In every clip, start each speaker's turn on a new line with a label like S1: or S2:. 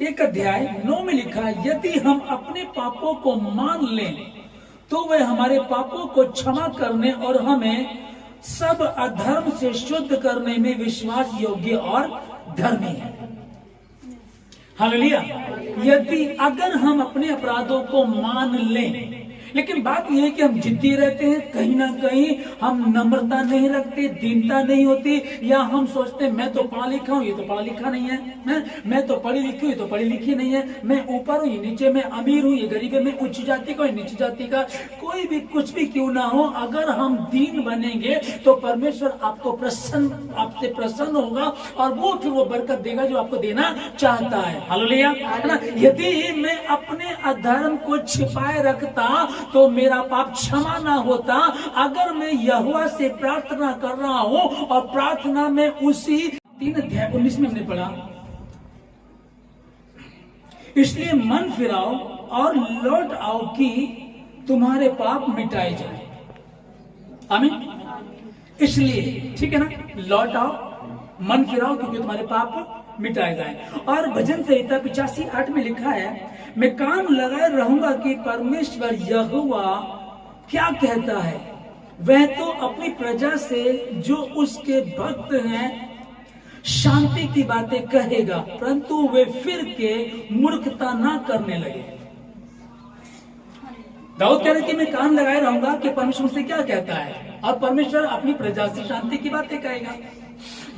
S1: एक अध्याय 9 में लिखा है, यदि हम अपने पापों को मान लें तो वह हमारे पापों को क्षमा करने और हमें सब अधर्म से शुद्ध करने में विश्वास योग्य और धर्मी है। हालेलुया। यदि अगर हम अपने अपराधों को मान लें, लेकिन बात यह है कि हम जिद्दी रहते हैं, कहीं ना कहीं हम नम्रता नहीं रखते, दीनता नहीं होती, या हम सोचते हैं मैं तो पढ़ा लिखा हूं, ये तो पढ़ा लिखा नहीं है, मैं तो पढ़ी लिखी हूं, ये तो पढ़ी लिखी नहीं है, मैं ऊपर हूं, ये नीचे, मैं अमीर हूं, ये गरीब है, मैं उच्च जाति का, ये नीची जाति का, कोई भी कुछ भी क्यों ना हो, अगर हम दीन बनेंगे तो परमेश्वर आपसे प्रसन्न होगा और वो फिर वो बरकत देगा जो आपको देना चाहता है। हालेलुया। यदि मैं अपने अधर्म को छिपाए रखता तो मेरा पाप क्षमा ना होता। अगर मैं यहोवा से प्रार्थना कर रहा हूं और प्रार्थना में उसी 3 अध्याय 19 में हमने पढ़ा, इसलिए मन फिराओ और लौट आओ कि तुम्हारे पाप मिटाए जाए। आमीन। इसलिए ठीक है ना, लौट आओ, मन फिराओ क्योंकि तुम्हारे पाप मिटाए जाए। और भजन संहिता 85:8 में लिखा है, मैं कान लगाए रहूंगा कि परमेश्वर यहोवा क्या कहता है। वह तो अपनी प्रजा से जो उसके भक्त हैं शांति की बातें कहेगा, परंतु वे फिर के मूर्खता ना करने लगे। दाऊद कह रहे कि मैं कान लगाए रहूंगा कि परमेश्वर से क्या कहता है, और परमेश्वर अपनी प्रजा से शांति की बातें कहेगा।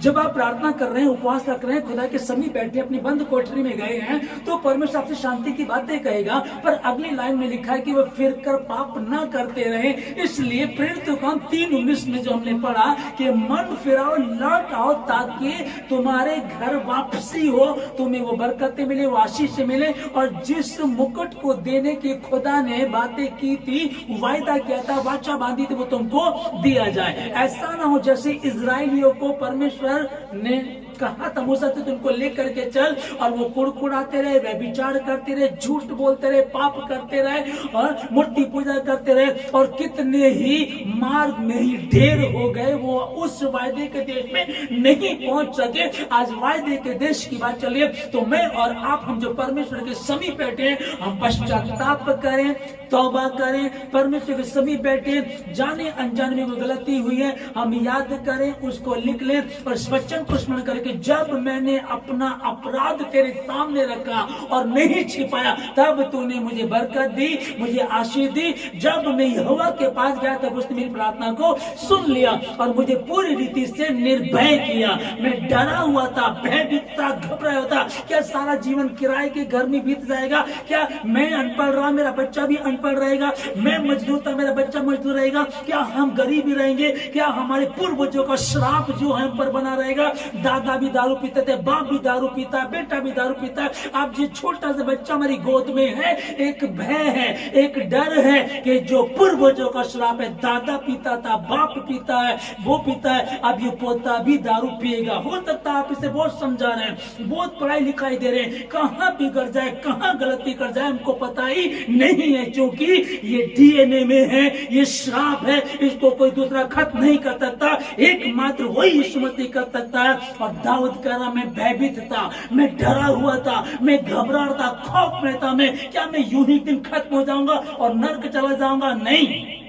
S1: जब आप प्रार्थना कर रहे हैं, उपवास रख रहे हैं, खुदा के समीप बैठे अपनी बंद कोठरी में गए हैं, तो परमेश्वर आपसे शांति की बातें कहेगा। पर अगली लाइन में लिखा है कि वह फिर कर पाप ना करते रहे। इसलिए प्रेरित काम 3:19 में जो हमने पढ़ा कि मन फिराओ, लौट आओ, ताकि तुम्हारे घर वापसी हो, तुम्हें वो बरकतें मिले, वो आशीष मिले, और जिस मुकुट को देने की खुदा ने बातें की थी, वायदा किया था, वाचा बांधी थी, वो तुमको दिया जाए। ऐसा ना हो जैसे इजराइलियों को परमेश्वर ने कहा था मूसा से, तुमको लेकर के चल, और वो कुड़कुड़ाते रहे, व्यभिचार करते रहे, झूठ बोलते रहे, पाप करते रहे और मूर्ति पूजा करते रहे, और कितने ही मार्ग में ही ढेर हो गए, वो उस वायदे के देश में नहीं पहुंच सके। आज वायदे के देश की बात चलिए, तो मैं और आप, हम जो परमेश्वर के समीप बैठे हैं, हम पश्चाताप करें, तौबा करें, परमेश्वर के समीप बैठे, जाने अनजाने में कोई गलती हुई है हम याद करें, उसको लिख लें, और वचन को स्मरण करें कि जब मैंने अपना अपराध तेरे सामने रखा और नहीं छिपाया, तब तूने मुझे बरकत दी, मुझे आशीष दी। जब मैं यहोवा के पास गया तब उसने मेरी प्रार्थना को सुन लिया और मुझे पूरी रीति से निर्भय किया। मैं डरा हुआ था, भयभीत था, घबराया हुआ था, क्या सारा जीवन किराए के घर में बीत जाएगा, क्या मैं अनपढ़ रहा, मेरा बच्चा भी अनपढ़ रहेगा, मैं मजदूर था, मेरा बच्चा मजदूर रहेगा, क्या हम गरीब ही रहेंगे, क्या हमारे पूर्वजों का श्राप जो हम पर बना रहेगा। दादा भी दारू पीते थे, बाप भी दारू पीता है, बेटा भी दारू पीता है। अब जो छोटा सा बच्चा हमारी गोद में है, एक भय है, एक डर है कि जो पूर्वजों का श्राप है, दादा पीता था, बाप पीता है, वो पीता है, अब ये पोता भी दारू पिएगा। हो सकता है आप इसे बहुत समझा रहे हैं, बहुत पढ़ाई लिखाई दे रहे हैं, कहाँ बिगड़ जाए, कहाँ गलती कर जाए हमको पता ही नहीं है, क्योंकि ये डीएनए में है, ये श्राप है, इसको कोई दूसरा खत्म नहीं कर सकता, एकमात्र वही यीशु मसीह कर सकता है। और दाऊद कह रहा, मैं भयभीत था, मैं डरा हुआ था, मैं घबरा था, खौफ में था, मैं क्या मैं यूं ही दिन खत्म हो जाऊंगा और नर्क चला जाऊंगा? नहीं।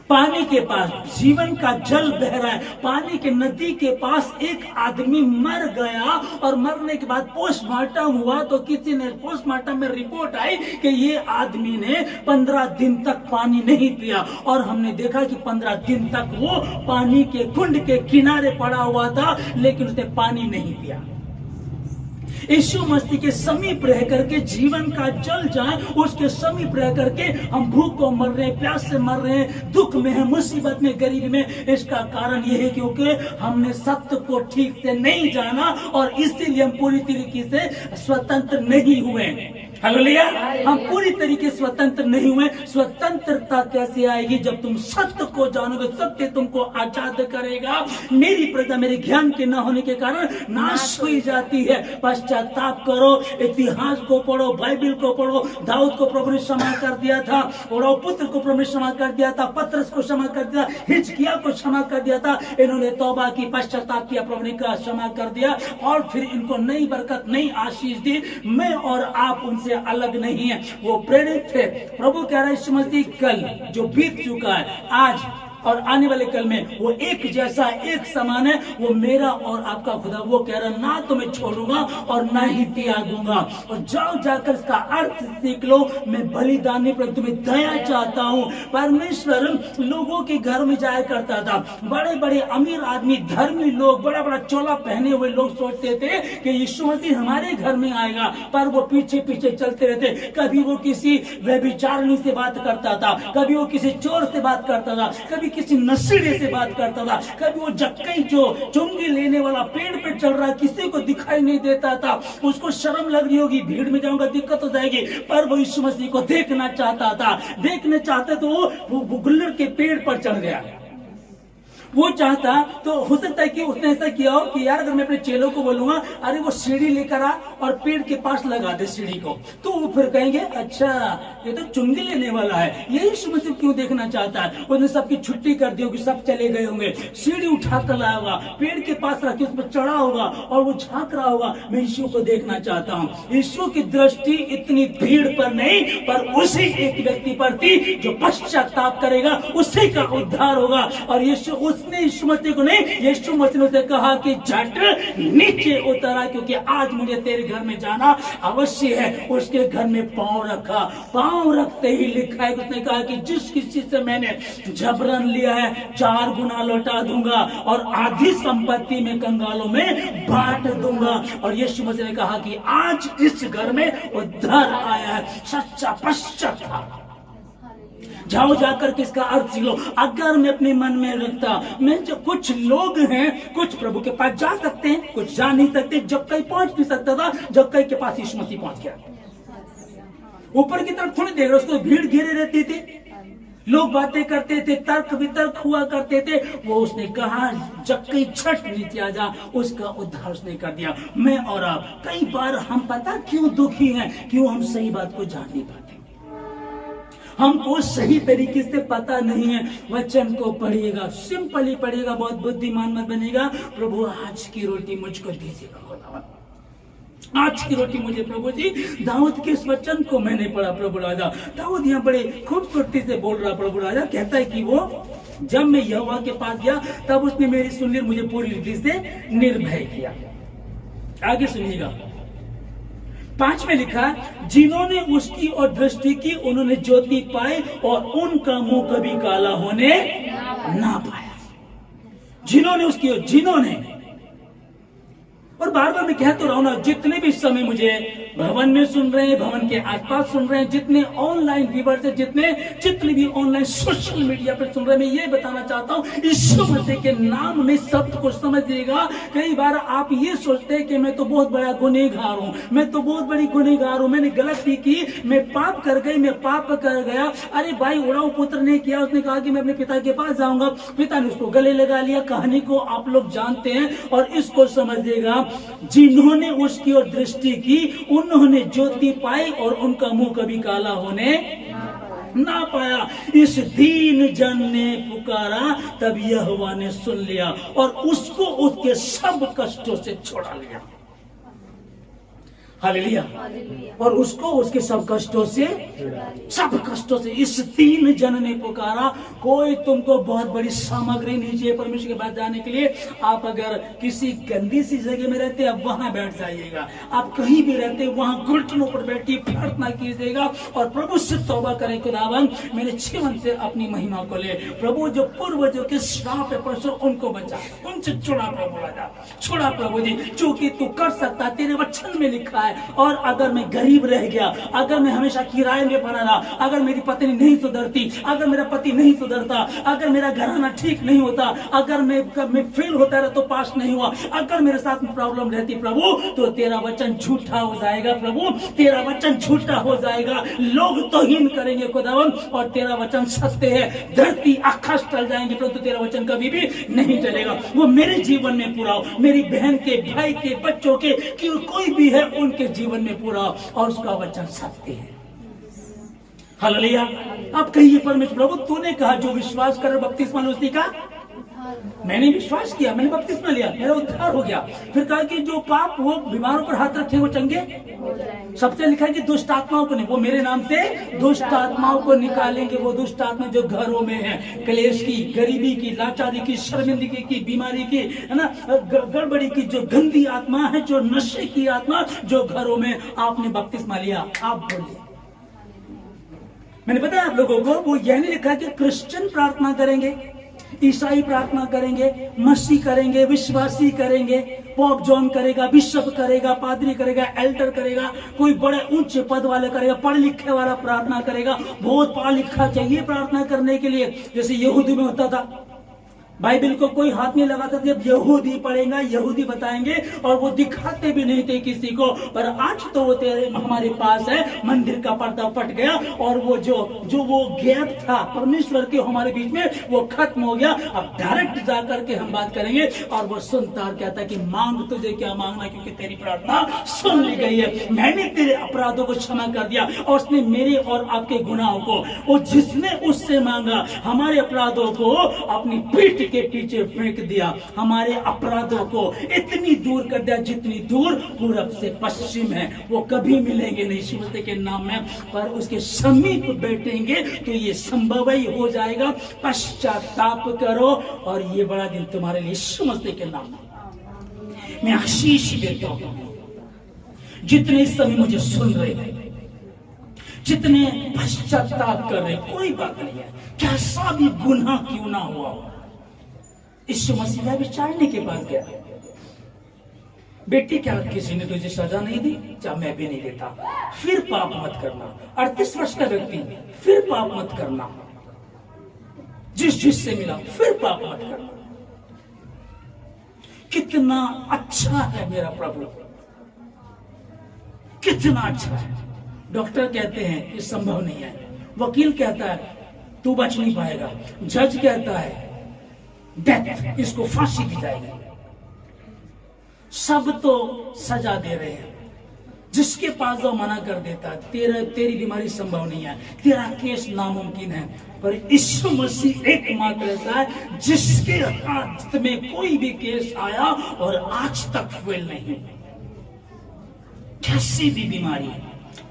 S1: पानी के पास जीवन का जल बह रहा है, पानी के नदी के पास एक आदमी मर गया, और मरने के बाद पोस्टमार्टम हुआ तो किसी ने पोस्टमार्टम में रिपोर्ट आई कि ये आदमी ने 15 दिन तक पानी नहीं पिया, और हमने देखा कि 15 दिन तक वो पानी के कुंड के किनारे पड़ा हुआ था, लेकिन उसने पानी नहीं पिया। यीशु मसीह के समीप रह करके जीवन का जल जाए, उसके समीप रह करके हम भूख को मर रहे हैं, प्यास से मर रहे हैं, दुख में है, मुसीबत में, गरीबी में। इसका कारण यह है क्योंकि हमने सत्य को ठीक से नहीं जाना, और इसीलिए हम पूरी तरीके से स्वतंत्र नहीं हुए। हालेलुया। हम पूरी तरीके स्वतंत्र नहीं हुए। स्वतंत्रता कैसे आएगी? जब तुम सत्य को जानोगे, सत्य तुमको आजाद करेगा। मेरी प्रजा मेरे ज्ञान के न होने के कारण नाश हुई जाती है। पश्चाताप करो, इतिहास को पढ़ो, बाइबल को पढ़ो। दाऊद को प्रभु ने क्षमा कर दिया था, और पुत्र को प्रभु ने क्षमा कर दिया था, पतरस को क्षमा कर दिया, हिजकिय्याह को क्षमा कर दिया था। इन्होंने तौबा की, पश्चाताप किया, प्रभु ने क्षमा कर दिया, और फिर इनको नई बरकत, नई आशीष दी। मैं और आप उनसे अलग नहीं है, वो प्रेरित थे। प्रभु कह रहा है यीशु मसीह कल जो बीत चुका है, आज और आने वाले कल में वो एक जैसा, एक समान है। वो मेरा और आपका खुदा, वो कह रहा ना तो मैं छोड़ूंगा और ना ही त्यागूंगा। और जाओ जाकर इसका अर्थ सीख लो। मैं बलिदान पर तुम्हें दया चाहता हूँ। परमेश्वर लोगों के घर में जाया करता था। बड़े बड़े अमीर आदमी, धर्मी लोग, बड़ा बड़ा चोला पहने हुए लोग सोचते थे कि यीशु मसीह हमारे घर में आएगा, पर वो पीछे पीछे चलते रहते। कभी वो किसी व्यभिचारिणी से बात करता था, कभी वो किसी चोर से बात करता था, कभी किसी नशेड़ी से बात करता था, कभी वो जक्कई जो चुंगी लेने वाला पेड़ पे चल रहा है, किसी को दिखाई नहीं देता था। उसको शर्म लग रही होगी, भीड़ में जाऊंगा दिक्कत हो जाएगी, पर वो यीशु मसीह को देखना चाहता था। देखना चाहता तो वो गुल्लर के पेड़ पर चढ़ गया। वो चाहता तो हो सकता है कि उसने ऐसा किया हो कि यार अगर मैं अपने चेलों को बोलूंगा अरे वो सीढ़ी लेकर आ और पेड़ के पास लगा दे सीढ़ी को, तो वो फिर कहेंगे अच्छा ये तो चुंगी लेने वाला है, ये यीशु मसीह क्यों देखना चाहता है। उसने सबकी छुट्टी कर दी होगी, सब चले गए होंगे, सीढ़ी उठा कर लाया होगा, पेड़ के पास रख के उस पर चढ़ा होगा और वो झांक रहा होगा, मैं यीशु को देखना चाहता हूँ। यीशु की दृष्टि इतनी भीड़ पर नहीं, पर उसी एक व्यक्ति पर थी जो पश्चाताप करेगा, उसी का उद्धार होगा। और यीशु उसने यीशु मसीह को नहीं, यीशु मसीह ने कहा कि झट नीचे उतरा, क्योंकि आज मुझे तेरे घर में जाना अवश्य है। उसके घर में पांव रखा, पांव रखते ही लिखा है, उसने कहा कि जिस किसी से मैंने जबरन लिया है 4 गुना लौटा दूंगा और आधी संपत्ति में कंगालों में बांट दूंगा। और यीशु मसीह ने कहा कि आज इस घर में उद्धार आया है, सच्चा पश्चाताप। जाओ जाकर के इसका अर्थ सीख लो। अगर मैं अपने मन में रखता, मैं जो कुछ लोग हैं, कुछ प्रभु के पास जा सकते हैं, कुछ जा नहीं सकते। जक्कई पहुंच नहीं सकता था, जक्कई के पास यीशु मसीह पहुंच गया। ऊपर की तरफ थोड़ी देख रहे, उसको भीड़ घेरे रहती थी, लोग बातें करते थे, तर्क वितर्क हुआ करते थे। वो उसने कहा जक्कई छठ नीचे आ जा, उसका उद्धार उसने कर दिया। मैं और आप कई बार हम पता क्यों दुखी हैं, क्यों हम सही बात को जान नहीं पाते, हमको सही तरीके से पता नहीं है। वचन को पढ़िएगा, सिंपली पढ़िएगा, बहुत बुद्धिमान मत बनेगा। प्रभु आज की रोटी मुझको दीजिएगा, खुदावन आज की रोटी मुझे प्रभु जी। दाऊद के इस वचन को मैंने पढ़ा प्रभु राजा। दाऊद यहाँ बड़े खूबसूरती से बोल रहा प्रभु राजा, कहता है कि वो जब मैं यहोवा के पास गया तब उसने मेरी सुन ली, मुझे पूरी रीति से निर्भय किया। आगे सुनिएगा, 5 में लिखा है जिन्होंने उसकी और दृष्टि की उन्होंने ज्योति पाई और उनका मुंह कभी काला होने ना पाया। जिन्होंने उसकी, जिन्होंने, और बार बार मैं कह तो रहा हूं ना, जितने भी समय मुझे भवन में सुन रहे हैं, भवन के आसपास सुन रहे हैं, जितने ऑनलाइन व्यूअर्स हैं, जितने भी ऑनलाइन सोशल मीडिया पर सुन रहे हैं, मैं ये बताना चाहता हूं यीशु मसीह के नाम में शब्द को समझिएगा। कई बार आप ये सोचते हैं कि मैं तो बहुत बड़ा गुनहगार हूं, मैं तो बहुत बड़ी गुनहगार हूं, मैंने गलती की, मैं पाप कर गई, मैं पाप कर गया। अरे भाई, उड़ाऊ पुत्र ने किया, उसने कहा कि मैं अपने पिता के पास जाऊंगा, पिता ने उसको गले लगा लिया। कहानी को आप लोग जानते हैं। और इसको समझिएगा, जिन्होंने उसकी ओर दृष्टि की उन्होंने ज्योति पाई और उनका मुंह कभी काला होने ना पाया। इस दीन जन ने पुकारा, तब यहोवा ने सुन लिया और उसको उसके सब कष्टों से छुड़ा लिया। हालेलुया। और उसको उसके सब कष्टों से इस 3 जन ने पुकारा। कोई तुमको बहुत बड़ी सामग्री नहीं चाहिए परमेश्वर के पास जाने के लिए। आप अगर किसी गंदी सी जगह में रहते हैं, वहां बैठ जाइएगा। आप कहीं भी रहते हैं, वहां घुटनों पर बैठी प्रार्थना कीजिएगा और प्रभु से तौबा करें, खुदावन मेरे जीवन से अपनी महिमा को ले। प्रभु जो पूर्वजों के श्राप है परमेश्वर, उनको बचा, उनसे छुड़ा प्रभु राजा, छुड़ा प्रभु जी, जो कि तू कर सकता, तेरे वचन में लिखा है। है। और अगर मैं गरीब रह गया, अगर मैं हमेशा किराए में पड़ा रहा, अगर मेरी पत्नी नहीं सुधरती, अगर मेरा पति नहीं सुधरता, अगर मेरा घराना ठीक नहीं होता, अगर मैं फेल होता रहा तो पास नहीं हुआ, अगर मेरे साथ प्रॉब्लम रहती प्रभु, तो तेरा वचन झूठा हो जाएगा प्रभु, तेरा वचन झूठा हो जाएगा। लोग तौहीन करेंगे खुदावन, और तेरा वचन सत्य है। धरती आकाश टल जाएंगे परंतु तेरा वचन कभी भी नहीं टलेगा। वो मेरे जीवन में पूरा हो, मेरी बहन के, भाई के, बच्चों के, कि कोई भी है उनके जीवन में पूरा हो, और उसका वचन सत्य है। हालेलुया। आप कहिए परमेश्वर प्रभु तूने कहा जो विश्वास करे बपतिस्मा ले उसी का, मैंने विश्वास किया, मैंने बपतिस्मा लिया, मेरा उद्धार हो गया। फिर कहा कि जो पाप वो बीमारों पर हाथ रखे वो चंगे, सबसे लिखा है कि दुष्ट आत्माओं को नहीं, वो मेरे नाम से दुष्ट आत्माओं को निकालेंगे। वो दुष्ट आत्मा जो घरों में है, क्लेश की, गरीबी की, लाचारी की, शर्मिंदगी की, बीमारी की, है ना, गड़बड़ी की, जो गंदी आत्मा है, जो नशे की आत्मा जो घरों में, आपने बपतिस्मा लिया। आप बोलिए, मैंने बताया आप लोगों को, वो यह नहीं लिखा कि क्रिश्चियन प्रार्थना करेंगे, ईसाई प्रार्थना करेंगे, मसीह करेंगे, विश्वासी करेंगे, पॉप जॉन करेगा, बिशप करेगा, पादरी करेगा, एल्डर करेगा, कोई बड़े ऊंचे पद वाले करेगा, पढ़े लिखे वाला प्रार्थना करेगा। बहुत पढ़ा लिखा चाहिए प्रार्थना करने के लिए, जैसे यहूदी में होता था। बाइबल को कोई हाथ नहीं लगाता, जब यहूदी पढ़ेगा, यहूदी बताएंगे, और वो दिखाते भी नहीं थे किसी को। पर आज तो वो तेरे हमारे पास है, मंदिर का पर्दा फट गया, और वो जो वो गैप था परमेश्वर के हमारे बीच में, वो खत्म हो गया। अब डायरेक्ट जाकर के हम बात करेंगे, और वो सुनता और कहता है कि मांग तुझे क्या मांगना, क्योंकि तेरी प्रार्थना सुन ली गई है। मैंने तेरे अपराधों को क्षमा कर दिया, और उसने मेरे और आपके गुनाहों को, वो जिसने उससे मांगा हमारे अपराधों को अपनी पीठ के पीछे फेंक दिया, हमारे अपराधों को इतनी दूर कर दिया जितनी दूर पूरब से पश्चिम है। वो कभी मिलेंगे नहीं यीशु मसीह के नाम में, पर उसके समीप बैठेंगे तो ये संभव ही हो जाएगा। पश्चाताप करो, और ये बड़ा दिन तुम्हारे लिए यीशु मसीह के नाम में मैं आशीष देता हूं। जितने इस समय मुझे सुन रहे हैं, जितने पश्चाताप कर रहे, कोई बात नहीं है, कैसा भी गुनाह क्यों ना हुआ हो, यीशु मसीह विचारने के पास गया, बेटी क्या किसी ने तुझे सजा नहीं दी? क्या मैं भी नहीं देता? फिर पाप मत करना। 38 वर्ष का व्यक्ति, फिर पाप मत करना। जिससे मिला फिर पाप मत करना। कितना अच्छा है मेरा प्रभु, कितना अच्छा है। डॉक्टर कहते हैं ये संभव नहीं है, वकील कहता है तू बच नहीं पाएगा, जज कहता है डेथ, इसको फांसी दी जाएगी। सब तो सजा दे रहे हैं, जिसके पास जो मना कर देता तेरी बीमारी संभव नहीं है, तेरा केस नामुमकिन है। पर यीशु मसीह एकमात्र ऐसा है जिसके हाथ में कोई भी केस आया और आज तक फेल नहीं। कैसी भी बीमारी,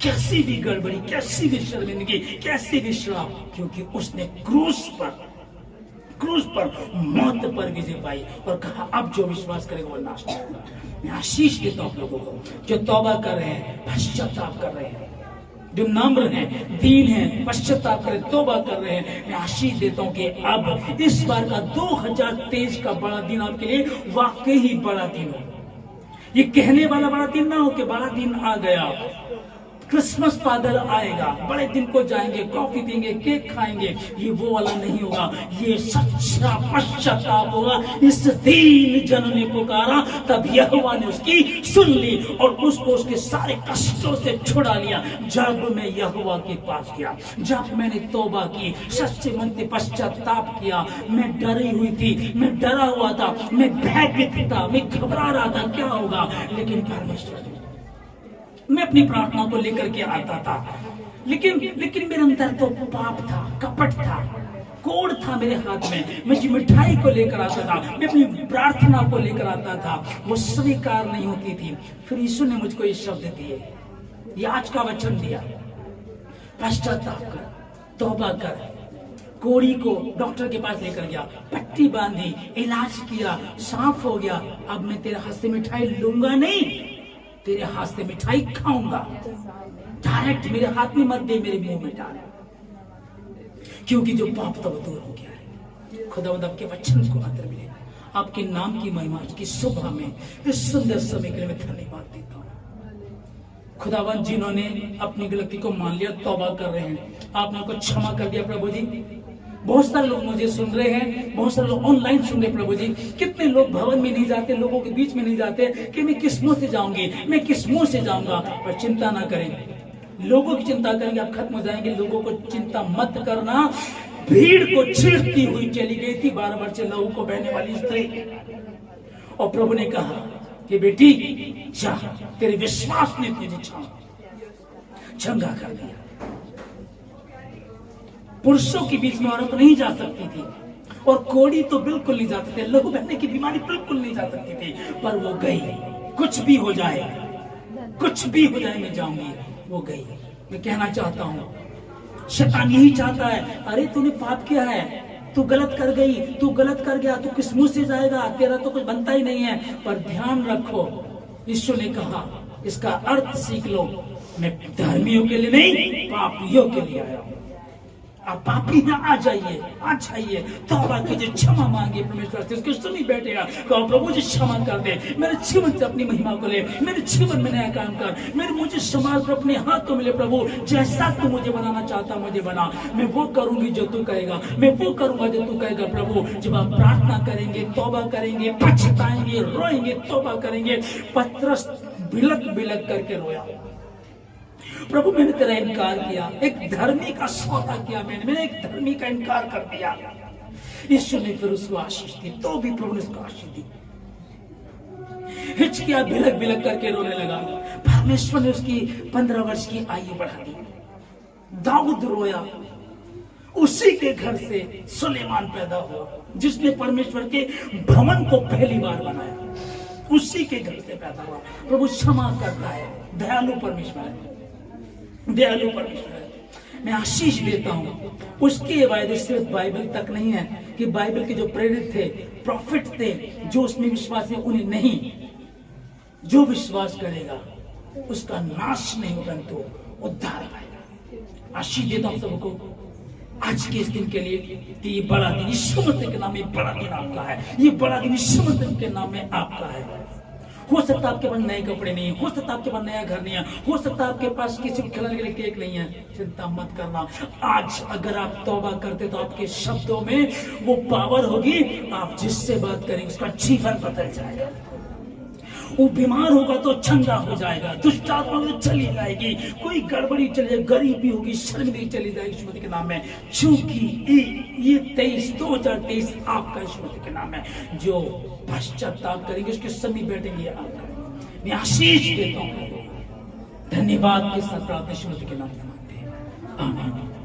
S1: कैसी भी गड़बड़ी, कैसी भी शर्मिंदगी, कैसी भी श्राप, क्योंकि उसने क्रूस पर मौत पर विजय पाई और कहा अब जो विश्वास करेगा वो नाश नहीं होगा। मैं आशीष देता हूं आप लोगों को जो तौबा कर रहे हैं, पश्चाताप कर रहे हैं, जो नम्र हैं, दीन हैं, पश्चाताप कर तौबा कर रहे हैं। मैं आशीष देता हूं कि अब इस बार का 2023 का बड़ा दिन आपके लिए वाकई ही बड़ा दिन हो। ये कहने वाला बड़ा दिन ना हो कि बड़ा दिन आ गया, क्रिसमस फादर आएगा, बड़े दिन को जाएंगे, कॉफी देंगे, केक खाएंगे, ये वो वाला नहीं होगा। ये सच्चा पश्चाताप होगा। इस दीन जन ने पुकारा, तब यहोवा ने उसकी सुन ली और उसको उसके सारे कष्टों से छुड़ा लिया। जब मैं यहोवा के पास गया, जब मैंने तौबा की, सच्चे मन से पश्चाताप किया, मैं डरी हुई थी, मैं डरा हुआ था, मैं भयभीत था, मैं घबरा रहा था क्या होगा, लेकिन परमेश्वर, मैं अपनी प्रार्थना को लेकर के आता था, लेकिन मेरे अंदर तो पाप था, कपट था, कोड़ था मेरे हाथ में। मैं मिठाई को लेकर आता था, मैं अपनी प्रार्थना को लेकर आता था, वो स्वीकार नहीं होती थी। फिर यीशु ने मुझको ये शब्द दिए, ये आज का वचन दिया, पश्चाताप कर, तौबा कर। कोड़ी को डॉक्टर के पास लेकर गया, पट्टी बांधी, इलाज किया, साफ हो गया। अब मैं तेरे हाथ से मिठाई लूंगा नहीं, तेरे हाथ से मिठाई खाऊंगा। डायरेक्ट मेरे हाथ में मत दे, मेरे मुंह में डाल, क्योंकि जो पाप तब दूर हो गया है। खुदावंद आपके वचन को आदर मिले, आपके नाम की महिमा की सुबह में इस सुंदर समय के लिए मैं धन्यवाद देता हूँ। खुदावन जिन्होंने अपनी गलती को मान लिया, तौबा कर रहे हैं, आपने उनको क्षमा कर दिया प्रभु जी। बहुत सारे लोग मुझे सुन रहे हैं, बहुत सारे लोग ऑनलाइन सुन रहे प्रभु जी। कितने लोग भवन में नहीं जाते, लोगों के बीच में नहीं जाते कि मैं किस मुंह से जाऊंगी, मैं किस मुंह से जाऊंगा। पर चिंता ना करें, लोगों की चिंता करेंगे आप खत्म हो जाएंगे। लोगों को चिंता मत करना। भीड़ को छींटती हुई चली गई थी 12 वर्ष से लहू को बहने वाली स्त्री, और प्रभु ने कहा कि बेटी जा, तेरे विश्वास ने तुझे चंगा कर दिया। पुरुषों के बीच में औरत नहीं जा सकती थी, और कोड़ी तो बिल्कुल नहीं जा सकते, लहू बहने की बीमारी बिल्कुल नहीं जा सकती थी, पर वो गई। कुछ भी हो जाए, कुछ भी हो जाए, मैं जाऊंगी। वो गई। मैं कहना चाहता हूं, शैतान यही चाहता है, अरे तूने पाप किया है, तू गलत कर गई, तू गलत कर गया, तू किस मुंह से जाएगा, तेरा तो कुछ बनता ही नहीं है। पर ध्यान रखो, यीशु ने कहा, इसका अर्थ सीख लो, मैं धर्मियों के लिए नहीं, पापियों के लिए आया हूं। आप पापी ना आ जाइए, आ जाइए, तौबा कीजिए, क्षमा मांगिए परमेश्वर से। उसके सुनी बैठेगा, कहो प्रभु जी क्षमा कर दे, मेरे जीवन से अपनी महिमा को ले, मेरे जीवन में नया काम कर, मेरे मुझे संभाल कर अपने हाथों में ले प्रभु। जैसा तू मुझे बनाना चाहता मुझे बना, मैं वो करूंगी जो तू कहेगा, मैं वो करूंगा जो तू कहेगा प्रभु। जब आप प्रार्थना करेंगे, तौबा करेंगे, पछताएंगे, रोएंगे, तौबा करेंगे। पतरस बिलक बिलक करके रोया, प्रभु मैंने तेरा इनकार किया, एक धर्मी का सौदा किया, मैंने एक धर्मी का इनकार कर दिया। यीशु ने फिर उसको आशीष दी, तो भी प्रभु ने उसको आशीष दी। हिचकिया, बिलक बिलक करके रोने लगा। परमेश्वर ने उसकी 15 वर्ष की आयु बढ़ा दी। दाऊद रोया, उसी के घर से सुलेमान पैदा हुआ, जिसने परमेश्वर के भवन को पहली बार बनाया, उसी के घर से पैदा हुआ। प्रभु क्षमा करता है, दयालु परमेश्वर है, दयालु परमेश्वर है। मैं आशीष देता हूं। उसके वायदे सिर्फ बाइबल तक नहीं है कि बाइबल के जो प्रेरित थे, प्रॉफिट थे, जो उसमें विश्वास है, उन्हें नहीं, जो विश्वास करेगा उसका नाश नहीं होगा, तो उद्धार पाएगा। आशीष देता हूं सबको आज के इस दिन के लिए कि ये बड़ा दिन यीशु मसीह के नाम में, बड़ा दिन आपका है, ये बड़ा दिन यीशु मसीह के नाम में आपका है। हो सकता है आपके पास नए कपड़े नहीं है, हो सकता है आपके पास नया घर नहीं है, हो सकता है आपके पास किसी को खिलाने के लिए केक नहीं है। चिंता मत करना। आज अगर आप तौबा करते तो आपके शब्दों में वो पावर होगी, आप जिससे बात करेंगे उसका जीवन बदल जाएगा। वो बीमार होगा तो चंगा हो जाएगा, दुष्ट आत्मा तो चली जाएगी, कोई गड़बड़ी चली जाएगी, गरीबी होगी, शर्मिंदगी चली जाएगी यीशु मसीह के नाम में। क्योंकि ये 2023 आपका यीशु मसीह के नाम है। जो पश्चाताप करेंगे उसके समीप बैठेंगे आपका। मैं आशीष देता हूँ, धन्यवाद के साथ प्रार्थना यीशु मसीह के नाम में मांगते हैं, आमीन।